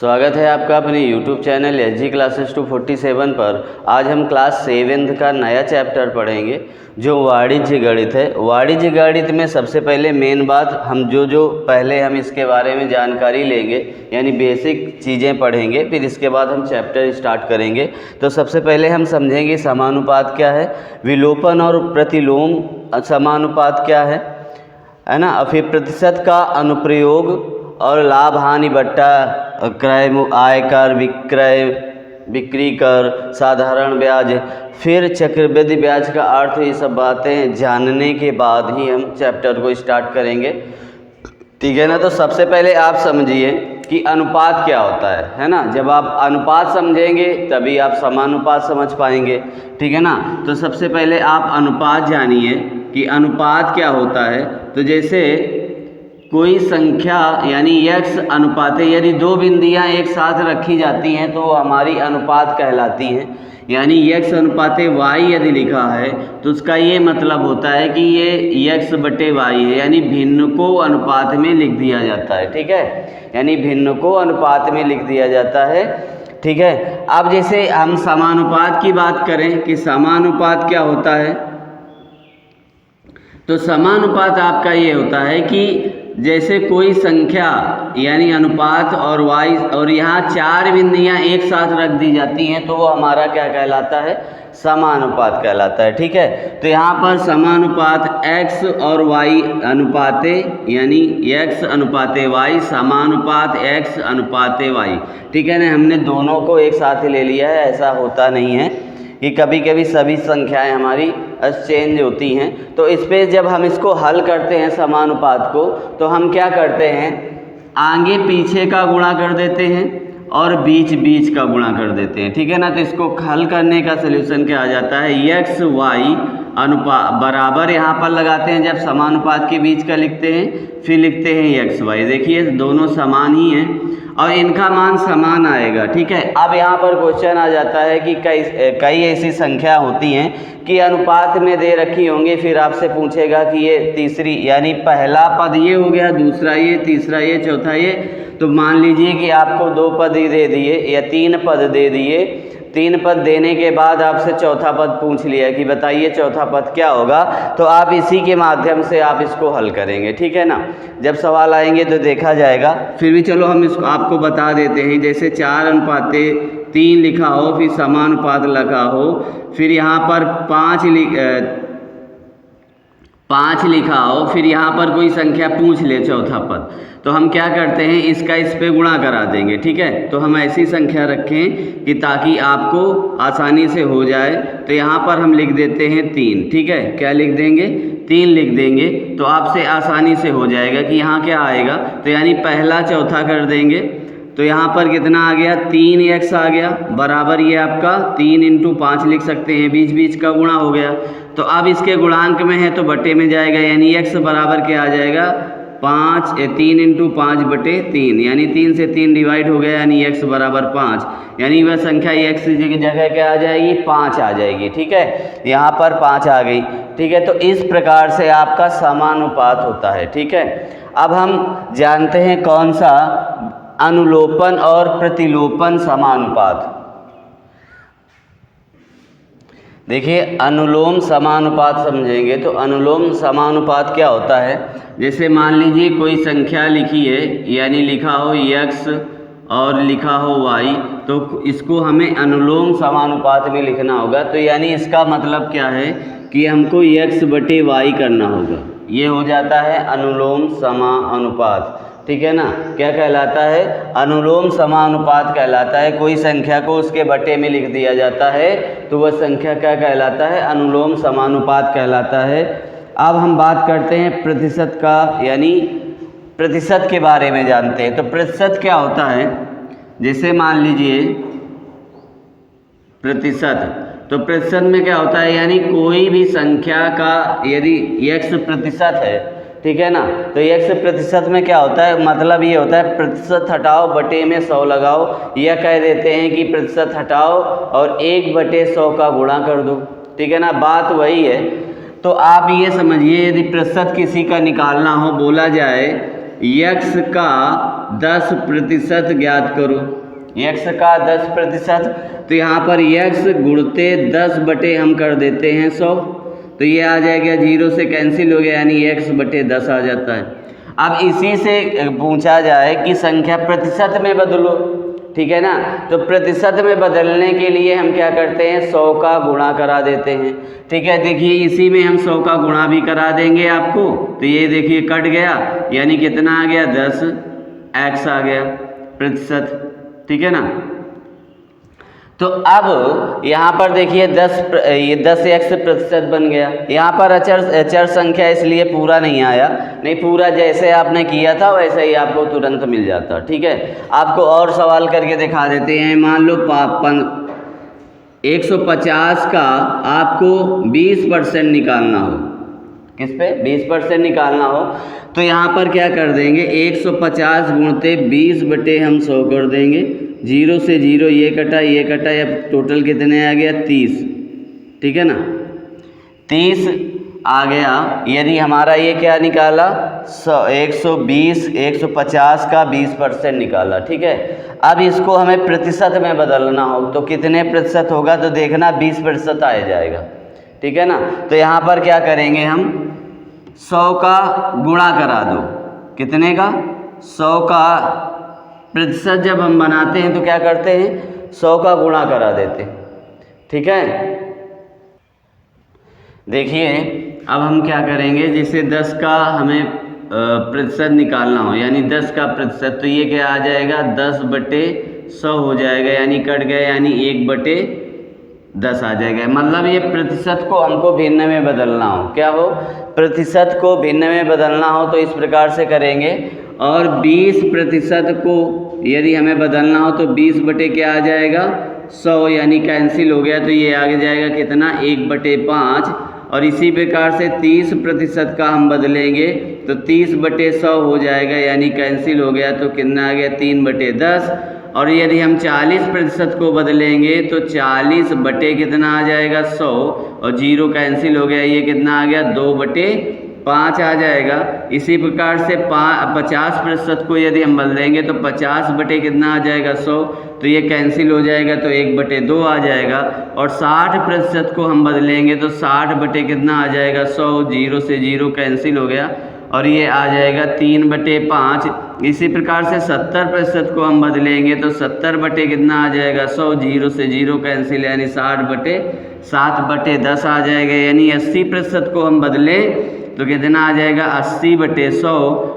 स्वागत है आपका अपने YouTube चैनल SG क्लासेस 247 पर। आज हम क्लास 7th का नया चैप्टर पढ़ेंगे जो वाणिज्य गणित है। वाणिज्य गणित में सबसे पहले मेन बात हम पहले हम इसके बारे में जानकारी लेंगे, यानी बेसिक चीज़ें पढ़ेंगे, फिर इसके बाद हम चैप्टर स्टार्ट करेंगे। तो सबसे पहले हम समझेंगे समानुपात क्या है, विलोपन और प्रतिलोम समानुपात क्या है ना। फिर प्रतिशत का अनुप्रयोग और लाभ हानि बट्टा, क्रय आयकर, विक्रय बिक्री कर, साधारण ब्याज, फिर चक्रवृद्धि ब्याज का अर्थ, ये सब बातें जानने के बाद ही हम चैप्टर को स्टार्ट करेंगे, ठीक है ना। तो सबसे पहले आप समझिए कि अनुपात क्या होता है ना। जब आप अनुपात समझेंगे तभी आप समानुपात समझ पाएंगे, ठीक है ना। तो सबसे पहले आप अनुपात जानिए कि अनुपात क्या होता है। तो जैसे कोई संख्या यानी x अनुपाते, यदि दो बिंदियां एक साथ रखी जाती हैं तो वो हमारी अनुपात कहलाती हैं। यानी x अनुपाते y यदि लिखा है तो उसका ये मतलब होता है कि ये x बटे y है, यानी भिन्न को अनुपात में लिख दिया जाता है, ठीक है। यानी भिन्न को अनुपात में लिख दिया जाता है, ठीक है। अब जैसे हम समानुपात की बात करें कि समानुपात क्या होता है, तो समानुपात आपका ये होता है कि जैसे कोई संख्या यानी अनुपात और y और यहाँ चार बिंदियाँ एक साथ रख दी जाती हैं तो वो हमारा क्या कहलाता है, समानुपात कहलाता है, ठीक है। तो यहाँ पर समानुपात x और y अनुपाते, यानी x अनुपाते y, समानुपात x अनुपाते y, ठीक है ना। हमने दोनों को एक साथ ही ले लिया है, ऐसा होता नहीं है कि कभी कभी सभी संख्याएं हमारी चेंज होती हैं। तो इस पे जब हम इसको हल करते हैं समानुपात को, तो हम क्या करते हैं, आगे पीछे का गुणा कर देते हैं और बीच बीच का गुणा कर देते हैं, ठीक है ना। तो इसको हल करने का सलूशन क्या आ जाता है, x y अनुपात बराबर यहाँ पर लगाते हैं जब समानुपात के बीच का लिखते हैं, फिर लिखते हैं x y। देखिए दोनों समान ही हैं और इनका मान समान आएगा, ठीक है। अब यहाँ पर क्वेश्चन आ जाता है कि कई ऐसी संख्या होती हैं कि अनुपात में दे रखी होंगी, फिर आपसे पूछेगा कि ये तीसरी, यानी पहला पद ये हो गया, दूसरा ये, तीसरा ये, चौथा ये। तो मान लीजिए कि आपको दो पद ही दे दिए या तीन पद दे दिए, तीन पद देने के बाद आपसे चौथा पद पूछ लिया कि बताइए चौथा पद क्या होगा, तो आप इसी के माध्यम से आप इसको हल करेंगे, ठीक है ना। जब सवाल आएंगे तो देखा जाएगा, फिर भी चलो हम इसको आपको बता देते हैं। जैसे 4 अनुपाते 3 लिखा हो, फिर समानुपात लिखा हो, फिर यहाँ पर 5 लिखा हो, फिर यहाँ पर कोई संख्या पूछ ले चौथा पद, तो हम क्या करते हैं, इसका इस पे गुणा करा देंगे, ठीक है। तो हम ऐसी संख्या रखें कि ताकि आपको आसानी से हो जाए। तो यहाँ पर हम लिख देते हैं 3, ठीक है। क्या लिख देंगे, 3 लिख देंगे, तो आपसे आसानी से हो जाएगा कि यहाँ क्या आएगा। तो यानी पहला चौथा कर देंगे, तो यहाँ पर कितना आ गया, 3x आ गया, बराबर ये आपका 3 × 5 लिख सकते हैं, बीच बीच का गुणा हो गया। तो अब इसके गुणांक में है तो बटे में जाएगा, यानी x बराबर क्या आ जाएगा, 3 × 5 बटे 3, यानी 3 से 3 डिवाइड हो गया, यानी x बराबर 5, यानी वह संख्या x की जगह क्या आ जाएगी, 5 आ जाएगी, ठीक है। यहाँ पर 5 आ गई, ठीक है। तो इस प्रकार से आपका समानुपात होता है, ठीक है। अब हम जानते हैं कौन सा, अनुलोपन और प्रतिलोपन समानुपात। देखिए अनुलोम समानुपात समझेंगे तो अनुलोम समानुपात क्या होता है। जैसे मान लीजिए कोई संख्या लिखी है, यानी लिखा हो x और लिखा हो y, तो इसको हमें अनुलोम समानुपात में लिखना होगा। तो यानी इसका मतलब क्या है कि हमको x बटे y करना होगा, ये हो जाता है अनुलोम समानुपात, ठीक है ना। क्या कहलाता है, अनुलोम समानुपात कहलाता है। कोई संख्या को उसके बटे में लिख दिया जाता है तो वह संख्या क्या कहलाता है, अनुलोम समानुपात कहलाता है। अब हम बात करते हैं प्रतिशत का, यानी प्रतिशत के बारे में जानते हैं। तो प्रतिशत क्या होता है, जैसे मान लीजिए प्रतिशत, तो प्रतिशत में क्या होता है, यानी कोई भी संख्या का यदि x प्रतिशत है, ठीक है ना, तो x प्रतिशत में क्या होता है, मतलब ये होता है प्रतिशत हटाओ बटे में 100 लगाओ, या कह देते हैं कि प्रतिशत हटाओ और 1/100 का गुणा कर दो, ठीक है ना, बात वही है। तो आप ये समझिए यदि प्रतिशत किसी का निकालना हो, बोला जाए x का 10% ज्ञात करो, x का 10%, तो यहाँ पर x गुणते 10 हम कर देते हैं 100, तो ये आ जाएगा 0 से कैंसिल हो गया, यानी x/10 आ जाता है। अब इसी से पूछा जाए कि संख्या प्रतिशत में बदलो, ठीक है ना, तो प्रतिशत में बदलने के लिए हम क्या करते हैं, 100 का गुणा करा देते हैं, ठीक है। देखिए इसी में हम 100 का गुणा भी करा देंगे आपको, तो ये देखिए कट गया, यानी कितना आ गया, 10x आ गया प्रतिशत, ठीक है ना। तो अब यहाँ पर देखिए ये 10x प्रतिशत बन गया। यहाँ पर अचर संख्या इसलिए पूरा नहीं आया, नहीं पूरा जैसे आपने किया था वैसे ही आपको तुरंत मिल जाता, ठीक है। आपको और सवाल करके दिखा देते हैं। मान लो 150 का आपको 20% निकालना हो, किस पे 20% निकालना हो, तो यहाँ पर क्या कर देंगे, 150 गुणते 20 हम 100 कर देंगे, 0 से 0 ये कटा, अब टोटल कितने आ गया, 30, ठीक है ना, 30 आ गया। यदि हमारा ये क्या निकाला, 150 का 20% निकाला, ठीक है। अब इसको हमें प्रतिशत में बदलना हो तो कितने प्रतिशत होगा, तो देखना 20% आ जाएगा, ठीक है ना। तो यहाँ पर क्या करेंगे, हम 100 का गुणा करा दो, कितने का, 100 का प्रतिशत जब हम बनाते हैं तो क्या करते हैं, 100 का गुणा करा देते हैं, ठीक है। देखिए अब हम क्या करेंगे, जैसे 10 का हमें प्रतिशत निकालना हो, यानी 10 का प्रतिशत, तो ये क्या आ जाएगा, 10/100 हो जाएगा, यानी कट गया, यानी 1/10 आ जाएगा। मतलब ये प्रतिशत को हमको भिन्न में बदलना हो, क्या हो, प्रतिशत को भिन्न में बदलना हो तो इस प्रकार से करेंगे। और 20% को यदि हमें बदलना हो तो 20 क्या आ जाएगा, 100, यानी कैंसिल हो गया, तो ये आगे जाएगा कितना, 1/5। और इसी प्रकार से 30% का हम बदलेंगे तो 30/100 हो जाएगा, यानी कैंसिल हो गया, तो कितना आ गया, 3/10। और यदि हम 40% को बदलेंगे तो 40 कितना आ जाएगा, 100, और 0 कैंसिल हो गया, ये कितना आ गया, 2/5 आ जाएगा। इसी प्रकार से 50% को यदि हम बदलेंगे तो 50 कितना आ जाएगा, 100, तो ये कैंसिल हो जाएगा, तो 1/2 आ जाएगा। और 60% को हम बदलेंगे तो 60 कितना आ जाएगा, 100, 0 से 0 कैंसिल हो गया, और ये आ जाएगा 3/5। इसी प्रकार से 70% को हम बदलेंगे तो 70 कितना आ जाएगा, 100, 0 से 0 कैंसिल, यानी 7/10 आ जाएगा। यानी 80% को हम बदलें तो कितना आ जाएगा, 80/100,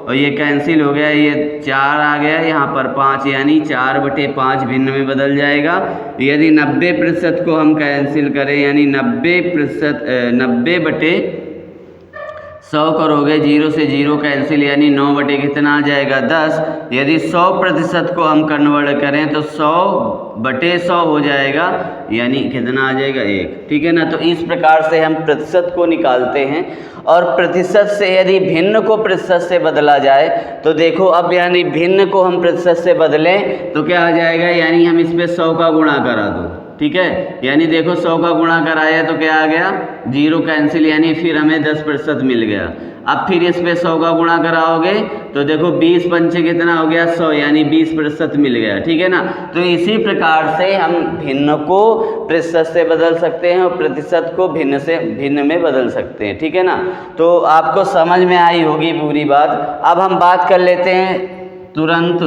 और ये कैंसिल हो गया, ये 4 आ गया, यहाँ पर 5, यानी 4/5 भिन्न में बदल जाएगा। यदि 90% को हम कैंसिल करें, यानी 90/100 करोगे, 0 से 0 कैंसिल, यानी 9 कितना आ जाएगा, 10। यदि 100% को हम कन्वर्ट करें तो 100/100 हो जाएगा, यानी कितना आ जाएगा, 1, ठीक है ना। तो इस प्रकार से हम प्रतिशत को निकालते हैं। और प्रतिशत से यदि भिन्न को प्रतिशत से बदला जाए तो देखो, अब यानी भिन्न को हम प्रतिशत से बदलें तो क्या आ जाएगा, यानी हम इस पे 100 का गुणा करा दो, ठीक है। यानी देखो 100 का गुणा कराया तो क्या आ गया, 0 कैंसिल, यानी फिर हमें 10% मिल गया। अब फिर इस पे 100 का गुणा कराओगे तो देखो 20 पंचे कितना हो गया, 100, यानी 20% मिल गया, ठीक है ना। तो इसी प्रकार से हम भिन्न को प्रतिशत से बदल सकते हैं और प्रतिशत को भिन्न में बदल सकते हैं, ठीक है ना। तो आपको समझ में आई होगी पूरी बात। अब हम बात कर लेते हैं तुरंत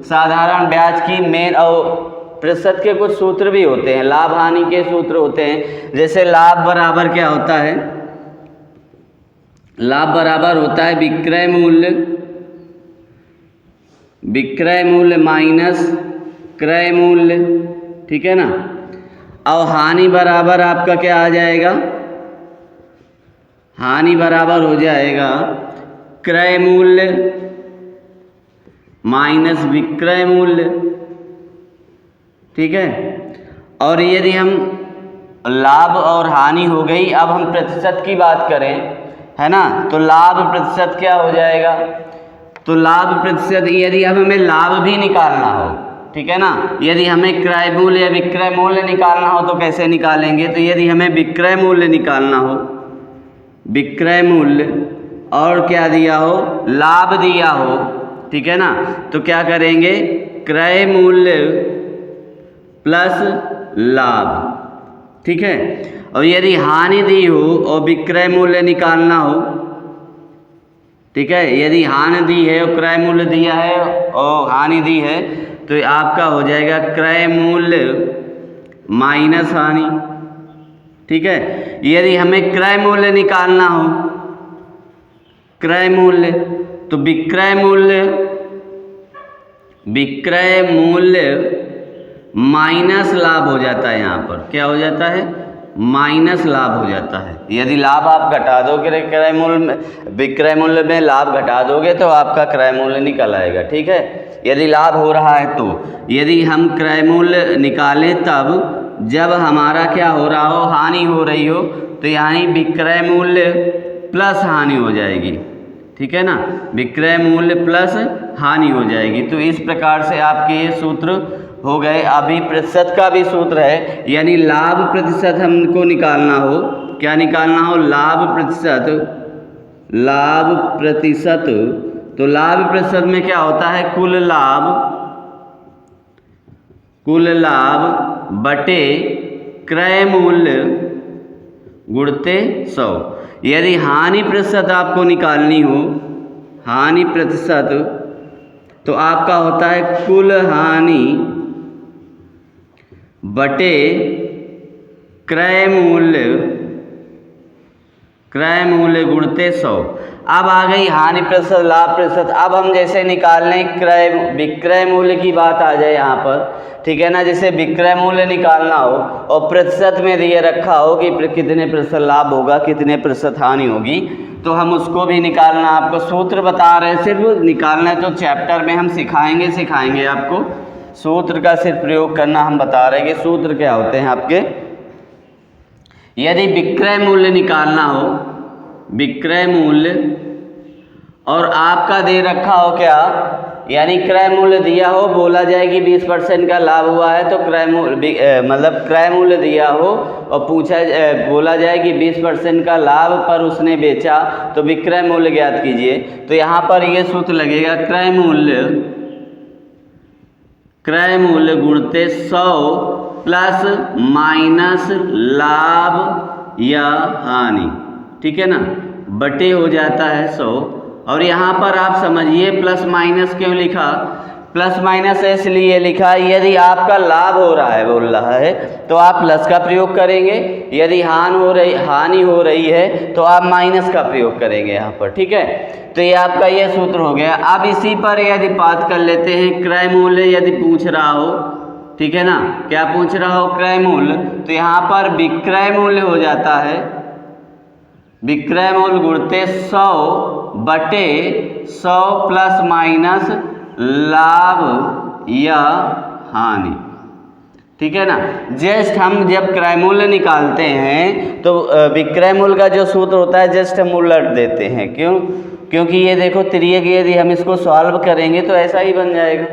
साधारण ब्याज की मेन और प्रतिशत के कुछ सूत्र भी होते हैं, लाभ हानि के सूत्र होते हैं। जैसे लाभ बराबर क्या होता है, लाभ बराबर होता है विक्रय मूल्य माइनस क्रय मूल्य, ठीक है ना। और हानि बराबर आपका क्या आ जाएगा, हानि बराबर हो जाएगा क्रय मूल्य माइनस विक्रय मूल्य, ठीक है। और यदि हम लाभ और हानि हो गई, अब हम प्रतिशत की बात करें, है ना, तो लाभ प्रतिशत क्या हो जाएगा, तो लाभ प्रतिशत यदि अब हमें लाभ भी निकालना हो, ठीक है ना, यदि हमें क्रय मूल्य या विक्रय मूल्य निकालना हो तो कैसे निकालेंगे, तो यदि हमें विक्रय मूल्य निकालना हो, विक्रय मूल्य और क्या दिया हो, लाभ दिया हो, ठीक है ना। तो क्या करेंगे, क्रय मूल्य प्लस लाभ, ठीक है। और यदि हानि दी हो और विक्रय मूल्य निकालना हो, ठीक है, यदि हानि दी है और क्रय मूल्य दिया है और हानि दी है, तो आपका हो जाएगा क्रय मूल्य माइनस हानि, ठीक है। यदि हमें क्रय मूल्य निकालना हो, क्रय मूल्य, तो विक्रय मूल्य माइनस लाभ हो जाता है। यहाँ पर क्या हो जाता है, माइनस लाभ हो जाता है। यदि लाभ आप घटा दोगे क्रय मूल्य में, विक्रय मूल्य में लाभ घटा दोगे तो आपका क्रय मूल्य निकल आएगा, ठीक है। यदि लाभ हो रहा है तो, यदि हम क्रय मूल्य निकालें तब जब हमारा क्या हो रहा हो, हानि हो रही हो, तो यानी विक्रय मूल्य प्लस हानि हो जाएगी, ठीक है ना, विक्रय मूल्य प्लस हानि हो जाएगी। तो इस प्रकार से आपके ये सूत्र हो गए। अभी प्रतिशत का भी सूत्र है, यानी लाभ प्रतिशत हमको निकालना हो, क्या निकालना हो, लाभ प्रतिशत। तो लाभ प्रतिशत में क्या होता है, कुल लाभ बटे क्रय मूल्य गुणते 100। यदि हानि प्रतिशत आपको निकालनी हो, हानि प्रतिशत, तो आपका होता है कुल हानि बटे क्रय मूल्य गुणते 100। अब आ गई हानि प्रतिशत, लाभ प्रतिशत। अब हम जैसे निकाल लें विक्रय मूल्य की बात आ जाए यहाँ पर, ठीक है ना। जैसे विक्रय मूल्य निकालना हो और प्रतिशत में दिए रखा हो कि कितने प्रतिशत लाभ होगा, कितने प्रतिशत हानि होगी, तो हम उसको भी निकालना, आपको सूत्र बता रहे हैं, सिर्फ निकालना है। तो चैप्टर में हम सिखाएंगे आपको सूत्र का सिर्फ प्रयोग करना हम बता रहे हैं कि सूत्र क्या होते हैं आपके। यदि विक्रय मूल्य निकालना हो, विक्रय मूल्य, और आपका दे रखा हो क्या, यानी क्रय मूल्य दिया हो, बोला जाए कि 20% का लाभ हुआ है, तो क्रय मूल्य दिया हो और बोला जाए कि 20% का लाभ पर उसने बेचा, तो विक्रय मूल्य ज्ञात कीजिए। तो यहाँ पर ये सूत्र लगेगा, क्रय मूल्य गुणते 100 प्लस माइनस लाभ या हानि, ठीक है ना, बटे हो जाता है 100। और यहाँ पर आप समझिए प्लस माइनस क्यों लिखा, प्लस माइनस इसलिए लिखा, यदि आपका लाभ हो रहा है, बोल रहा है, तो आप प्लस का प्रयोग करेंगे, यदि हानि हो रही है तो आप माइनस का प्रयोग करेंगे यहाँ पर, ठीक है। तो ये आपका ये सूत्र हो गया। अब इसी पर यदि बात कर लेते हैं, क्रय मूल्य यदि पूछ रहा हो, ठीक है ना, क्या पूछ रहा हो, क्रय मूल्य, तो यहाँ पर विक्रय मूल्य हो जाता है, विक्रय मूल्य गुणते 100 बटे 100 प्लस माइनस लाभ या हानि, ठीक है ना। जस्ट हम जब क्रय मूल्य निकालते हैं तो विक्रय मूल्य का जो सूत्र होता है जस्ट हम उलट देते हैं, क्यों, क्योंकि ये देखो तिर्यक, यदि हम इसको सॉल्व करेंगे तो ऐसा ही बन जाएगा,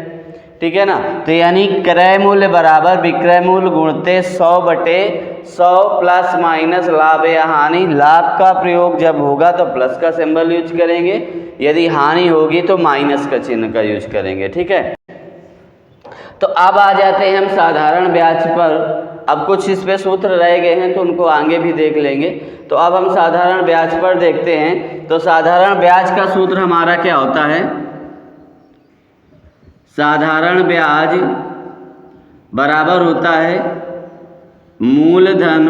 ठीक है ना। तो यानी क्रय मूल्य बराबर विक्रय मूल्य गुणते 100 बटे 100 प्लस माइनस लाभ या हानि। लाभ का प्रयोग जब होगा तो प्लस का सिंबल यूज करेंगे, यदि हानि होगी तो माइनस का चिन्ह का यूज करेंगे, ठीक है। तो अब आ जाते हैं हम साधारण ब्याज पर। अब कुछ इस पे सूत्र रह गए हैं तो उनको आगे भी देख लेंगे। तो अब हम साधारण ब्याज पर देखते हैं। तो साधारण ब्याज का सूत्र हमारा क्या होता है, साधारण ब्याज बराबर होता है मूलधन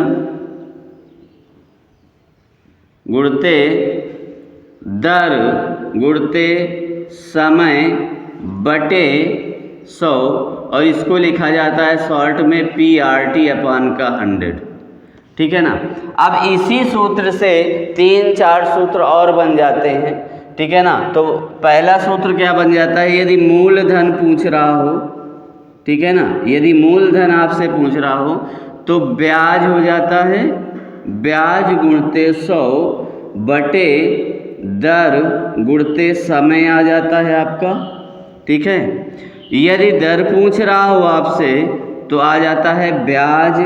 गुणते दर गुणते समय बटे 100, और इसको लिखा जाता है शॉर्ट में PRT अपान का 100, ठीक है ना। अब इसी सूत्र से 3-4 सूत्र और बन जाते हैं, ठीक है ना। तो पहला सूत्र क्या बन जाता है, यदि मूलधन पूछ रहा हो, ठीक है ना, यदि मूलधन आपसे पूछ रहा हो तो ब्याज हो जाता है ब्याज गुणते 100 बटे दर गुणते समय आ जाता है आपका, ठीक है। यदि दर पूछ रहा हो आपसे तो आ जाता है ब्याज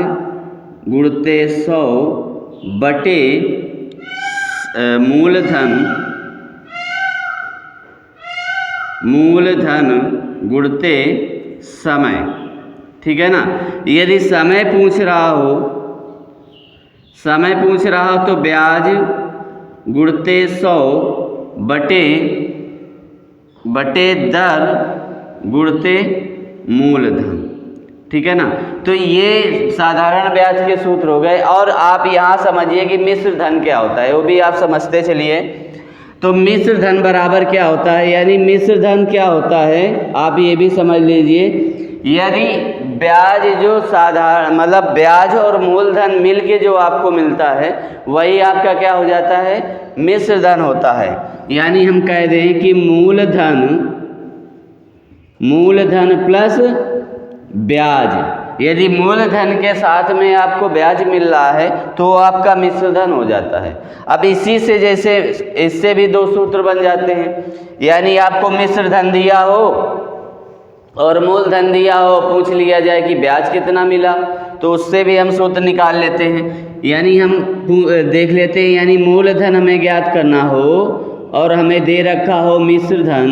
गुणते 100 बटे मूलधन मूलधन गुणते समय, ठीक है ना। यदि समय पूछ रहा हो तो ब्याज गुणते 100 बटे दर गुणते मूलधन, ठीक है ना। तो ये साधारण ब्याज के सूत्र हो गए। और आप यहाँ समझिए कि मिश्र धन क्या होता है, वो भी आप समझते चलिए। तो मिश्र धन बराबर क्या होता है, यानी मिश्र धन क्या होता है आप ये भी समझ लीजिए। यदि ब्याज जो साधारण मतलब ब्याज और मूलधन मिल के जो आपको मिलता है वही आपका क्या हो जाता है, मिश्र धन होता है। यानी हम कह दें कि मूलधन प्लस ब्याज, यदि मूलधन के साथ में आपको ब्याज मिल रहा है तो आपका मिश्र धन हो जाता है। अब इसी से जैसे इससे भी दो सूत्र बन जाते हैं, यानी आपको मिश्र धन दिया हो और मूलधन दिया हो, पूछ लिया जाए कि ब्याज कितना मिला, तो उससे भी हम सूत्र निकाल लेते हैं। यानी हम देख लेते हैं, यानी मूलधन हमें ज्ञात करना हो और हमें दे रखा हो मिश्र धन,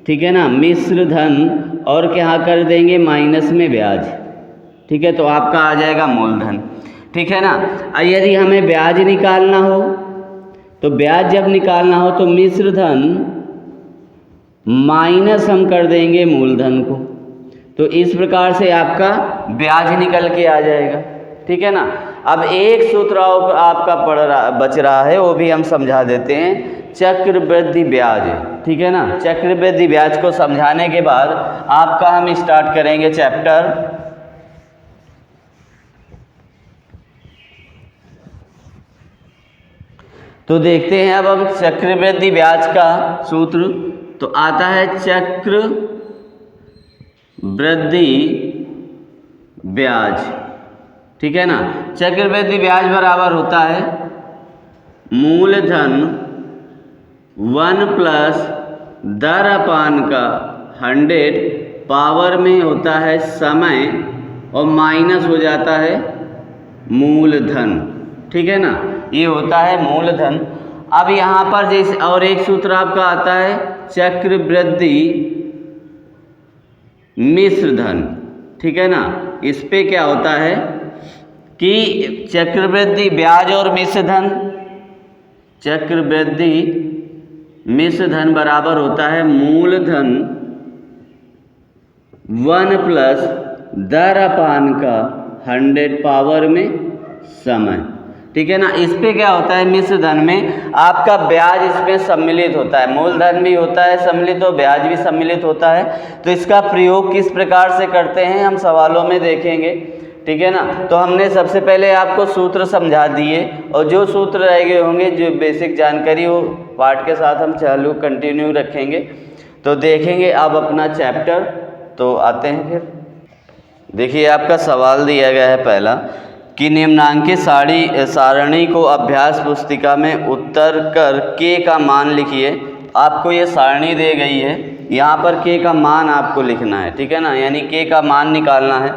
ठीक है ना, मिश्र धन, और क्या कर देंगे माइनस में ब्याज, ठीक है, तो आपका आ जाएगा मूलधन, ठीक है ना। यदि हमें ब्याज निकालना हो तो ब्याज जब निकालना हो तो मिश्र धन माइनस हम कर देंगे मूलधन को, तो इस प्रकार से आपका ब्याज निकल के आ जाएगा, ठीक है ना। अब एक सूत्र आपका बच रहा है, वो भी हम समझा देते हैं, चक्रवृद्धि ब्याज, ठीक है ना। चक्रवृद्धि ब्याज को समझाने के बाद आपका हम स्टार्ट करेंगे चैप्टर। तो देखते हैं अब हम चक्रवृद्धि ब्याज का सूत्र। तो आता है चक्रवृद्धि ब्याज, ठीक है ना। चक्रवृद्धि ब्याज बराबर होता है मूलधन 1 प्लस दर अपान का 100 पावर में होता है समय और माइनस हो जाता है मूलधन, ठीक है ना, ये होता है मूलधन। अब यहाँ पर जैसे और एक सूत्र आपका आता है चक्रवृद्धि मिश्र धन, ठीक है ना। इस पे क्या होता है कि चक्रवृद्धि ब्याज और मिश्र धन, चक्रवृद्धि मिश्र धन बराबर होता है मूलधन 1 प्लस दर अपान का 100 पावर में समय, ठीक है ना। इस पे क्या होता है, मिश्र धन में आपका ब्याज इसमें सम्मिलित होता है, मूलधन भी होता है सम्मिलित और ब्याज भी सम्मिलित होता है। तो इसका प्रयोग किस प्रकार से करते हैं हम सवालों में देखेंगे, ठीक है ना। तो हमने सबसे पहले आपको सूत्र समझा दिए और जो सूत्र रह गए होंगे, जो बेसिक जानकारी वो पार्ट के साथ हम चालू कंटिन्यू रखेंगे। तो देखेंगे अब अपना चैप्टर। तो आते हैं फिर। देखिए आपका सवाल दिया गया है पहला कि निम्नांकित सारणी को अभ्यास पुस्तिका में उत्तर कर के का मान लिखिए। आपको ये सारणी दे गई है, यहाँ पर के का मान आपको लिखना है, ठीक है ना, यानी के का मान निकालना है।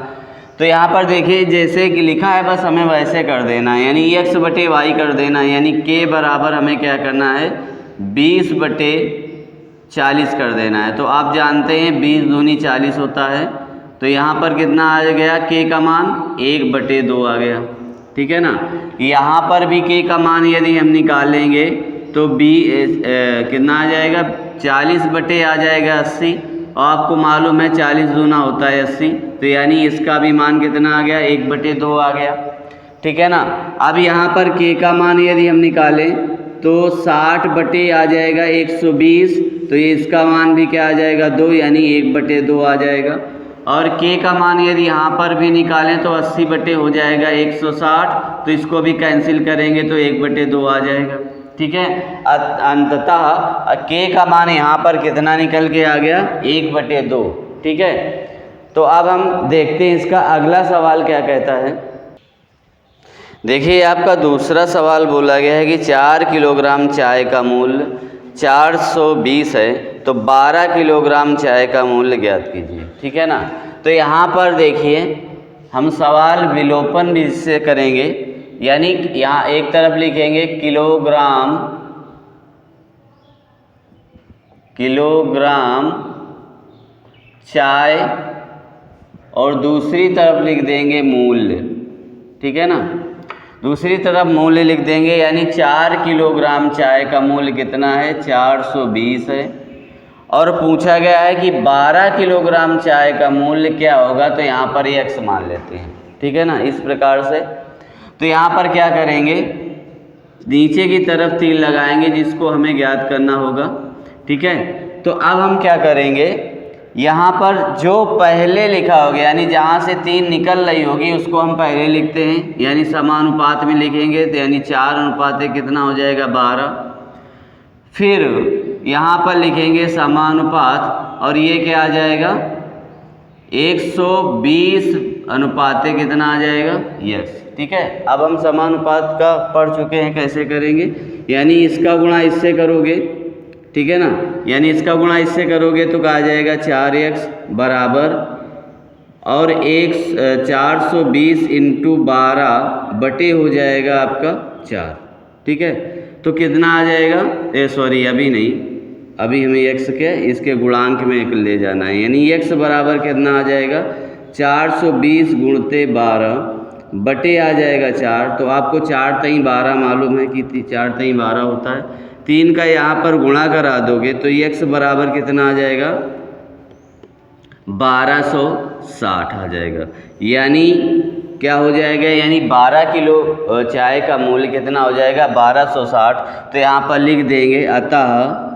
तो यहाँ पर देखिए जैसे कि लिखा है बस हमें वैसे कर देना है, यानी x बटे वाई कर देना है, यानी के बराबर हमें क्या करना है 20 बटे 40 कर देना है। तो आप जानते हैं 20 दूनी 40 होता है, तो यहाँ पर कितना आ गया के का मान 1 बटे 2 आ गया, ठीक है ना। यहाँ पर भी के का मान यदि हम निकालेंगे तो कितना आ जाएगा 40 बटे आ जाएगा 80, और आपको मालूम है 40 दूना होता है 80, तो यानी इसका भी मान कितना आ गया 1 बटे 2 आ गया, ठीक है ना। अब यहाँ पर के का मान यदि हम निकालें तो 60 बटे आ जाएगा 120, तो ये इसका मान भी क्या आ जाएगा 2, यानी 1 बटे 2 आ जाएगा। और के का मान यदि यहाँ पर भी निकालें तो 80 बटे हो जाएगा 160, तो इसको भी कैंसिल करेंगे तो 1 बटे 2 आ जाएगा, ठीक है। अंततः के का मान यहाँ पर कितना निकल के आ गया 1 बटे 2, ठीक है। तो अब हम देखते हैं इसका अगला सवाल क्या कहता है। देखिए आपका दूसरा सवाल बोला गया है कि 4 किलोग्राम चाय का मूल्य 420 है, तो 12 किलोग्राम चाय का मूल्य ज्ञात कीजिए, ठीक है ना। तो यहाँ पर देखिए हम सवाल विलोपन भी से करेंगे, यानी यहाँ एक तरफ लिखेंगे किलोग्राम किलोग्राम चाय और दूसरी तरफ लिख देंगे मूल्य, ठीक है ना। दूसरी तरफ मूल्य लिख देंगे, यानी 4 किलोग्राम चाय का मूल्य कितना है, 420 है। और पूछा गया है कि 12 किलोग्राम चाय का मूल्य क्या होगा, तो यहाँ पर x मान लेते हैं, ठीक है ना, इस प्रकार से। तो यहाँ पर क्या करेंगे, नीचे की तरफ तीर लगाएंगे जिसको हमें ज्ञात करना होगा, ठीक है। तो अब हम क्या करेंगे, यहाँ पर जो पहले लिखा होगा, यानी जहाँ से 3 निकल रही होगी उसको हम पहले लिखते हैं, यानी समानुपात में लिखेंगे, तो यानी 4 अनुपात कितना हो जाएगा, 12। फिर यहाँ पर लिखेंगे समानुपात, और ये क्या आ जाएगा, 120 अनुपात कितना आ जाएगा, यस, ठीक है। अब हम समानुपात का पढ़ चुके हैं, कैसे करेंगे, यानी इसका गुणा इससे करोगे, ठीक है ना, यानी इसका गुणा इससे करोगे तो क्या आ जाएगा, 4x बराबर, और 420 इंटू 12 बटे हो जाएगा आपका 4, ठीक है। तो कितना आ जाएगा, सॉरी अभी नहीं, अभी हमें x के इसके गुणांक में ले जाना है, यानी x बराबर कितना आ जाएगा, 420 गुणते 12 बटे आ जाएगा 4। तो आपको 4 3 12 मालूम है कि 4 3 12 होता है, 3 का यहाँ पर गुणा करा दोगे तो x बराबर कितना आ जाएगा, 1260 आ जाएगा। यानी क्या हो जाएगा, यानी 12 किलो चाय का मूल्य कितना हो जाएगा, 1260। तो यहाँ पर लिख देंगे, अतः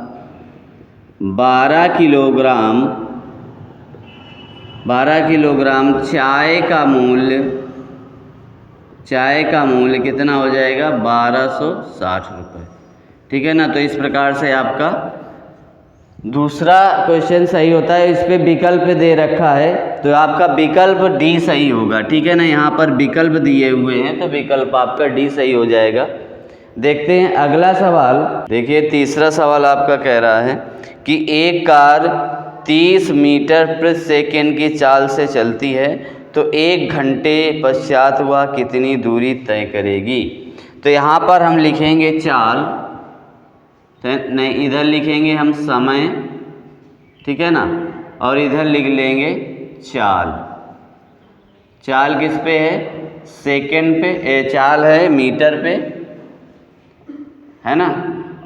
12 किलोग्राम चाय का मूल्य कितना हो जाएगा, 1260 रुपये, ठीक है ना। तो इस प्रकार से आपका दूसरा क्वेश्चन सही होता है। इस पे विकल्प दे रखा है तो आपका विकल्प डी सही होगा, ठीक है ना। यहाँ पर विकल्प दिए हुए हैं तो विकल्प आपका डी सही हो जाएगा। देखते हैं अगला सवाल। देखिए तीसरा सवाल आपका कह रहा है कि एक कार 30 मीटर प्रति सेकंड की चाल से चलती है तो 1 घंटे पश्चात वह कितनी दूरी तय करेगी। तो यहाँ पर हम लिखेंगे चाल, नहीं इधर लिखेंगे हम समय, ठीक है ना, और इधर लिख लेंगे चाल। चाल किस पे है, सेकंड पे, चाल है मीटर पे, है ना,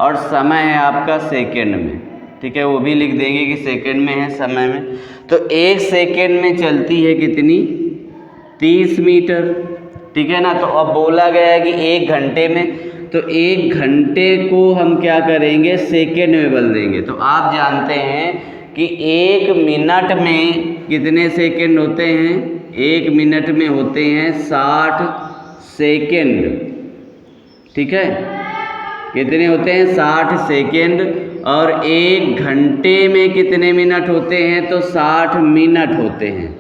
और समय है आपका सेकंड में, ठीक है, वो भी लिख देंगे कि सेकंड में है, समय में। तो 1 सेकंड में चलती है कितनी, 30 मीटर, ठीक है ना। तो अब बोला गया है कि 1 घंटे में, तो 1 घंटे को हम क्या करेंगे, सेकंड में बदल देंगे। तो आप जानते हैं कि 1 मिनट में कितने सेकंड होते हैं, 1 मिनट में होते हैं 60 सेकंड, ठीक है, कितने होते हैं 60 सेकंड। और 1 घंटे में कितने मिनट होते हैं, तो 60 मिनट होते हैं।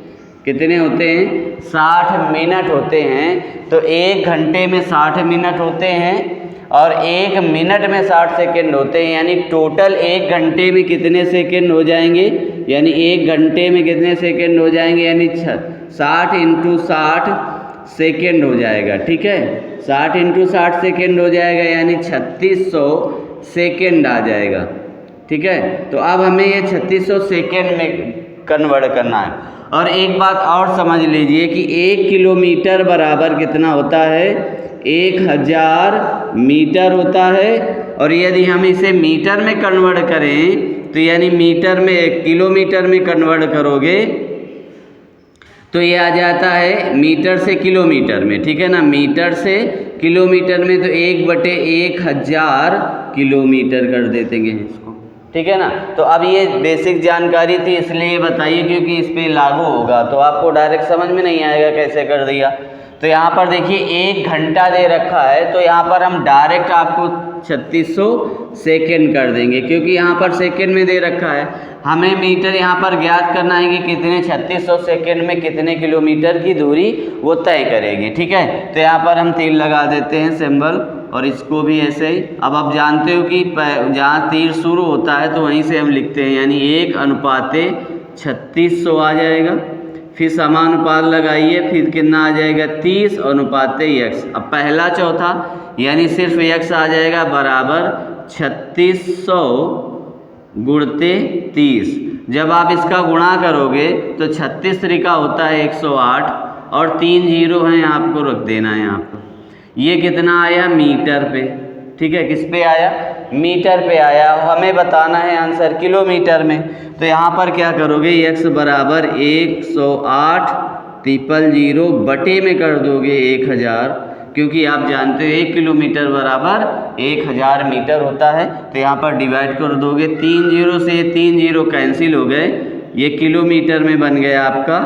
कितने होते हैं, 60 मिनट होते हैं। तो 1 घंटे में 60 मिनट होते हैं और 1 मिनट में 60 सेकंड होते हैं, यानी टोटल 1 घंटे में कितने सेकंड हो जाएंगे, यानी 1 घंटे में कितने सेकंड हो जाएंगे, यानी 60 इंटू 60 सेकंड हो जाएगा, ठीक है, 60 इंटू 60 सेकंड हो जाएगा, यानी 3600 सेकंड आ जाएगा, ठीक है। तो अब हमें ये 3600 सेकंड में कन्वर्ट करना है। और एक बात और समझ लीजिए कि 1 किलोमीटर बराबर कितना होता है, 1000 मीटर होता है। और यदि हम इसे मीटर में कन्वर्ट करें तो यानी मीटर में, किलोमीटर में कन्वर्ट करोगे तो ये आ जाता है मीटर से किलोमीटर में, ठीक है ना, मीटर से किलोमीटर में। तो 1/1000 किलोमीटर कर देते हैं इसको, ठीक है ना। तो अब ये बेसिक जानकारी थी इसलिए बताइए, क्योंकि इस पे लागू होगा तो आपको डायरेक्ट समझ में नहीं आएगा कैसे कर दिया। तो यहाँ पर देखिए 1 घंटा दे रखा है, तो यहाँ पर हम डायरेक्ट आपको 3600 सेकंड कर देंगे, क्योंकि यहाँ पर सेकंड में दे रखा है। हमें मीटर यहाँ पर ज्ञात करना है कि कितने 3600 सेकंड में कितने किलोमीटर की दूरी वो तय करेगी, ठीक है। तो यहाँ पर हम तीर लगा देते हैं सिंबल, और इसको भी ऐसे ही। अब आप जानते हो कि जहाँ तीर शुरू होता है तो वहीं से हम लिखते हैं, यानी 1/3600 आ जाएगा। फिर समानुपात लगाइए, फिर कितना आ जाएगा 30 अनुपात x। अब पहला चौथा यानी सिर्फ x आ जाएगा बराबर 3600 गुणते 30। जब आप इसका गुणा करोगे तो 36 त्रिका होता है 108 और 3 जीरो हैं, आपको रख देना है यहाँ पर। ये कितना आया मीटर पे, ठीक है, किस पे आया, मीटर पे आया। हमें बताना है आंसर किलोमीटर में, तो यहाँ पर क्या करोगे, x बराबर 108 ट्रिपल जीरो बटे में कर दोगे 1000, क्योंकि आप जानते हो 1 किलोमीटर बराबर 1000 मीटर होता है। तो यहाँ पर डिवाइड कर दोगे, 3 जीरो से 3 जीरो कैंसिल हो गए, ये किलोमीटर में बन गया आपका,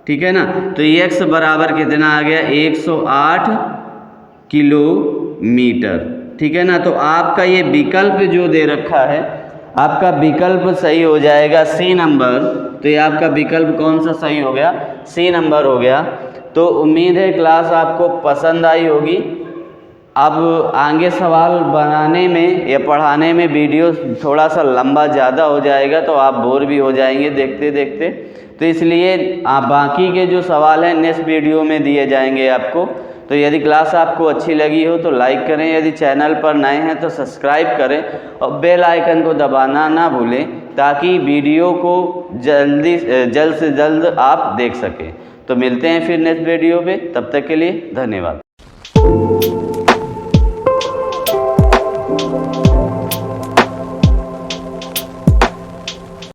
ठीक है ना। तो x बराबर कितना आ गया, 108 किलोमीटर, ठीक है ना। तो आपका ये विकल्प जो दे रखा है, आपका विकल्प सही हो जाएगा सी नंबर। तो ये आपका विकल्प कौन सा सही हो गया, सी नंबर हो गया। तो उम्मीद है क्लास आपको पसंद आई होगी। अब आगे सवाल बनाने में या पढ़ाने में वीडियो थोड़ा सा लंबा ज़्यादा हो जाएगा, तो आप बोर भी हो जाएंगे देखते देखते। तो इसलिए आप बाकी के जो सवाल हैं नेक्स्ट वीडियो में दिए जाएंगे आपको। तो यदि क्लास आपको अच्छी लगी हो तो लाइक करें, यदि चैनल पर नए हैं तो सब्सक्राइब करें और बेल आइकन को दबाना ना भूलें, ताकि वीडियो को जल्द से जल्द आप देख सकें। तो मिलते हैं फिर नेक्स्ट वीडियो पे, तब तक के लिए धन्यवाद।